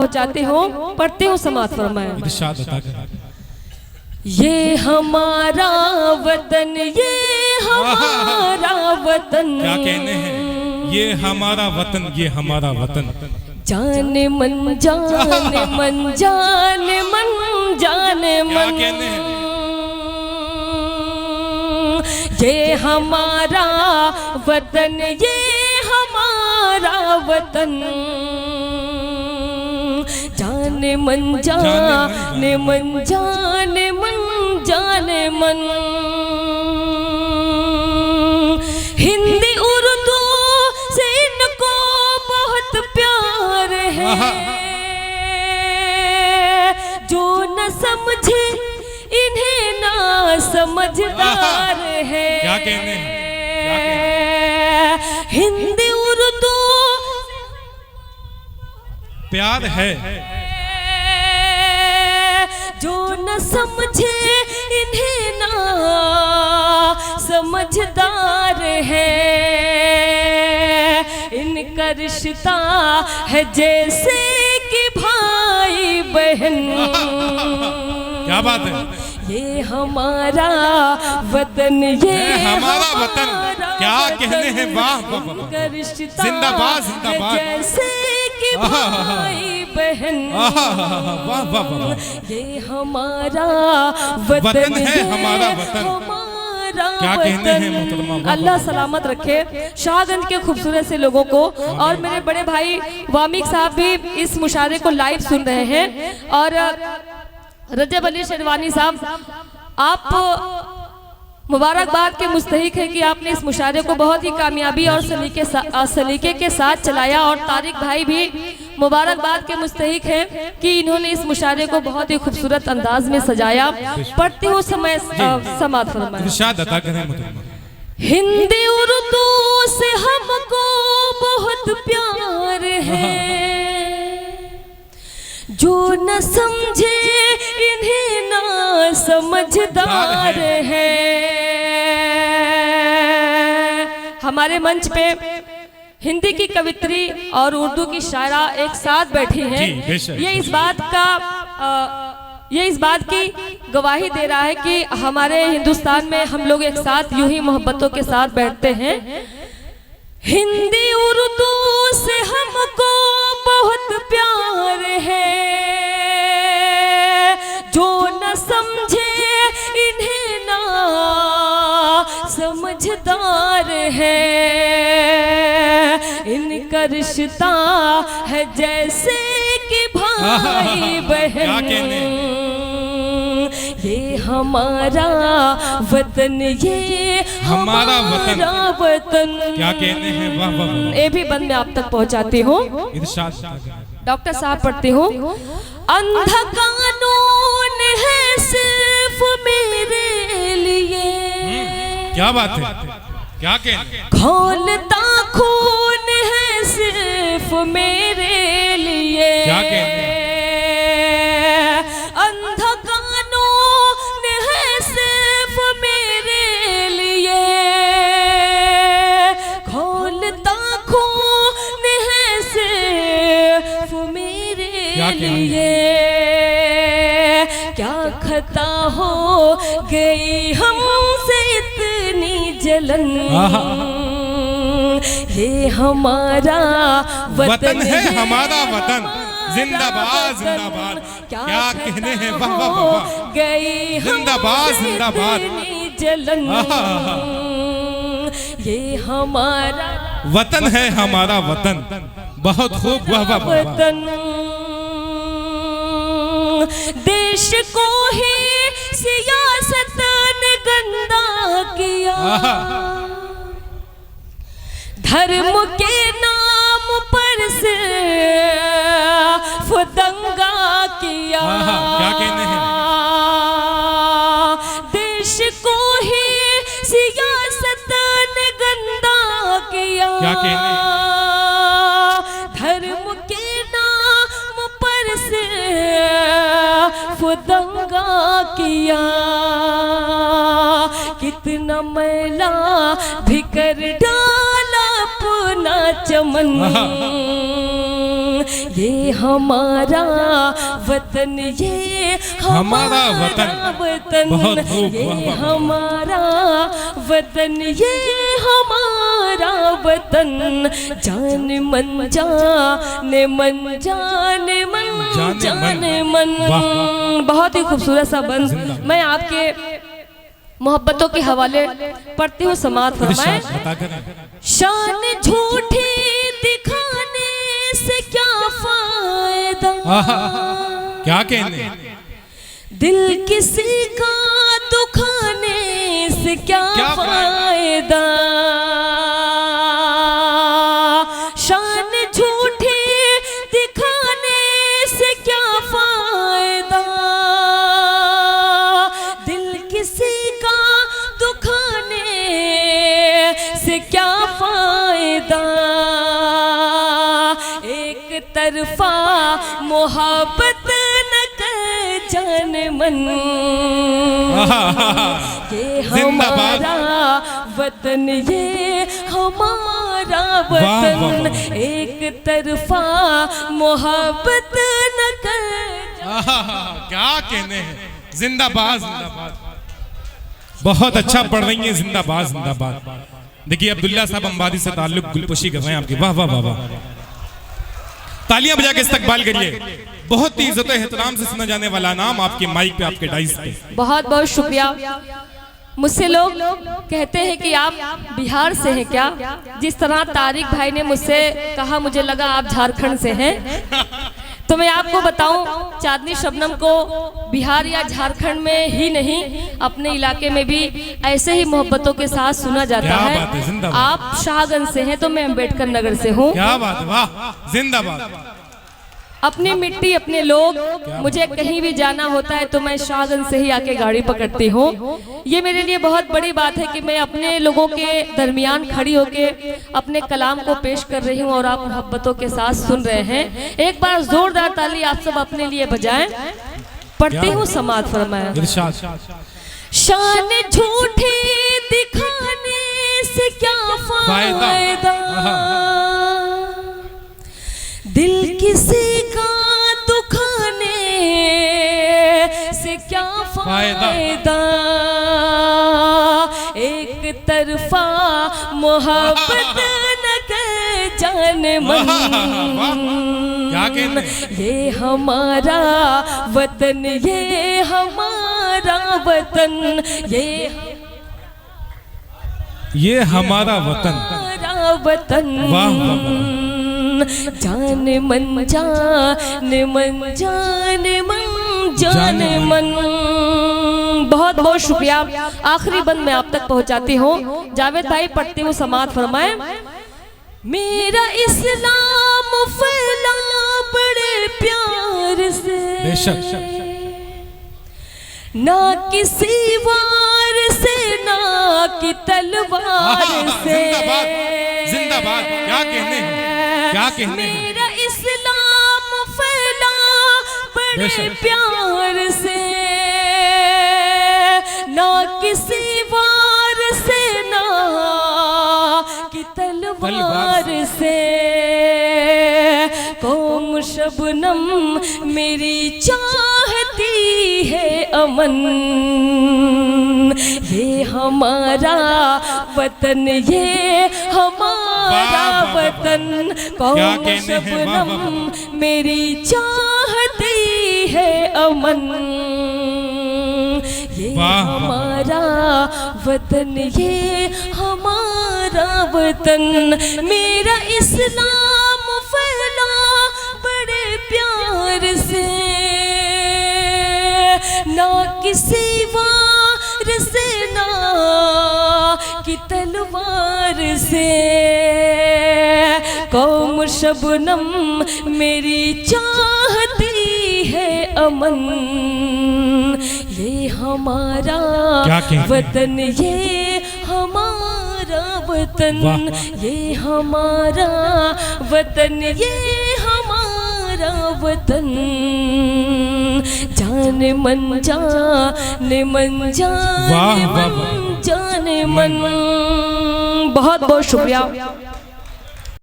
पहुंचाते हो, पढ़ते हो, समाज फरमाए। ये हमारा वतन, ये हमारा वतन, क्या कहने हैं, ये हमारा वतन, ये हमारा वतन, जाने मन जाने मन जाने मन जाने मन, क्या कहने हैं, ये हमारा वतन, ये हमारा वतन, जाने मन जाने मन जाने मन जाने मन। हिंदी उर्दू से इनको बहुत प्यार है, जो न समझे इन्हें ना समझदार है। क्या कहने हैं, हिंदी उर्दू प्यार है, जो न समझे इन्हें ना समझदार है। इनका रिश्ता है जैसे कि भाई बहन। क्या बात है, ये हमारा वतन, ये हमारा वतन, क्या कहने हैं, वाह वाह वाह, जिंदाबाद जिंदाबाद, जैसे कि भाई बहन, वाह वाह वाह, ये हमारा वतन है, हमारा वतन, क्या कहने हैं मोहतरमा। अल्लाह सलामत रखे शाहगंज के खूबसूरत से लोगों को। और मेरे बड़े भाई वामिक साहब भी इस मुशायरे को लाइव सुन रहे हैं। और रजब अली शेरवानी साहब, आप मुबारकबाद के मुस्तहिक है कि आपने इस मुशायरे को बहुत ही कामयाबी और सलीके के साथ चलाया। और तारिक भाई भी मुबारकबाद के मुस्तहिक हैं कि इन्होंने इस मुशायरे को बहुत ही खूबसूरत अंदाज में सजाया। पढ़ते हो समय समात फरमाएं। हिंदी उर्दू से हमको बहुत प्यार है, जो न समझे इन्हें ना समझदार है। हमारे मंच पे हिंदी की कवित्री और उर्दू की शायरा एक साथ बैठी हैं। ये इस बात की गवाही दे रहा है कि हमारे हिंदुस्तान में हम लोग एक साथ यूं ही मोहब्बतों के साथ बैठते हैं। हिंदी उर्दू से हमको बहुत प्यार है, जो न समझे इन्हें ना समझदार है। इनका रिश्ता है जैसे कि भाई बहन। ये हमारा वतन, ये हमारा वतन, क्या कहने हैं, वाह वाह वाह। ये भी बंद में आप तक पहुंचाती हूँ। डॉक्टर साहब पढ़ते हो। अंधा कानून है सिर्फ मेरे लिए, क्या बात है, क्या कहने, खौलता खून है सिर्फ मेरे लिए, क्या कहने, अंधा कानून है सिर्फ मेरे लिए, खौलता खून है सिर्फ मेरे लिए। क्या खता हो गई हमसे इतनी जलन, ये हमारा वतन है, हमारा वतन, जिंदाबाद जिंदाबाद, क्या कहने हैं, वाह वाह वाह, गई जिंदाबाद जिंदाबाद, जलन, ये हमारा वतन है, हमारा वतन, बहुत खूब, वाह वाह वतन। देश को ही सियासत ने गंदा किया, धर्म के नाम पर सिर्फ दंगा किया। क्या कहने हैं, देश को ही सियासत ने गंदा किया, क्या कहने हैं, धर्म के नाम पर सिर्फ दंगा किया। कितना मैला भिकर डाला अपना चमन, ये हमारा वतन, ये हमारा वतन। बहुत खूब, ये वाह, वाह। हमारा वतन, ये हमारा वतन, जान मन जाने मन, जाने मन जाने मन। बहुत ही खूबसूरत सा बंद मैं आपके मोहब्बतों के हवाले पढ़ती हूँ, समात फरमाएं। शान झूठी दिखाने से क्या फायदा, क्या कहने, दिल किसी का दुखाने से क्या फायदा, शान झूठी दिखाने से क्या फायदा, दिल किसी का दुखाने से क्या फायदा, एक तरफा मोहब्बत न कर जान मन, ये हमारा वतन, ये हमारा वतन, एक तरफा मोहब्बत न कर। क्या कहने हैं, जिंदाबाद जिंदाबाद। बहुत अच्छा पढ़ रही हैं, जिंदाबाद जिंदाबाद। देखिए अब्दुल्ला साहब अंबारी से ताल्लुक गुलपोशी कर रहे हैं आपकी, वाह वाह वाह वाह। तालियां बजा के इस्तकबाल करिए। बहुत ही इज्जत एहतराम से सुना जाने वाला नाम आपके माइक पे, आपके डाइस पे। बहुत बहुत शुक्रिया। मुझसे लोग कहते हैं कि आप बिहार से हैं क्या, जिस तरह तारिक भाई ने मुझसे कहा, मुझे लगा आप झारखंड से हैं। तो मैं आपको बताऊं, चांदनी शबनम को बिहार या झारखंड में ही नहीं, अपने इलाके में भी ऐसे ही मोहब्बतों के साथ सुना जाता है। आप शाहगंज से हैं तो मैं अम्बेडकर नगर से हूँ। क्या बात है, वाह, जिंदाबाद। अपनी मिट्टी अपने लोग, मुझे कहीं भी जाना होता है तो मैं शाहगंज से ही आके गाड़ी पकड़ती हूँ। ये मेरे लिए बहुत बड़ी बात है कि मैं अपने लोगों के दरमियान खड़ी होके अपने कलाम को पेश कर रही हूँ और आप मोहब्बतों के साथ सुन रहे हैं। एक बार जोरदार ताली आप सब अपने लिए बजाएं। पढ़ती हूँ, समात फरमाया। शान झूठी दिखाने से क्या फायदा, दिल किसी का दुखाने से क्या फायदा, एक तरफा मोहब्बत न कर जान मन, क्या कहने, ये हमारा वतन, ये हमारा वतन, ये हमारा वतन, वतन, जान मन जान मन, जान मन जान मन। बहुत बहुत शुक्रिया। आखिरी बंद मैं आप तक पहुंचाती हूँ। जावेद भाई पढ़ती हूँ, समात फरमाए। मेरा इस्लाम फैला बड़े प्यार से, ना किसी वार से, ना कि तलवार से। जिंदाबाद। क्या कहने हैं, क्या कहने हैं। मेरा इस्लाम फैला बड़े प्यार से, ना किसी वार से, ना कि तलवार से। कौम शबनम मेरी चाहती है अमन, ये हमारा वतन, ये हमारा वतन। कौम शबनम मेरी चाहती है अमन, ये हमारा वतन, ये हमारा वतन। मेरा इस्लाम फैला बड़े प्यार से, ना किसी वार से, ना कि तलवार से। कौम शबनम मेरी चाहती है अमन, ये हमारा वतन, ये हमारा वतन, ये हमारा वतन, ये हमारा वतन। जाने मन जाने मन, जाने मन जाने मन। बहुत बहुत शुक्रिया।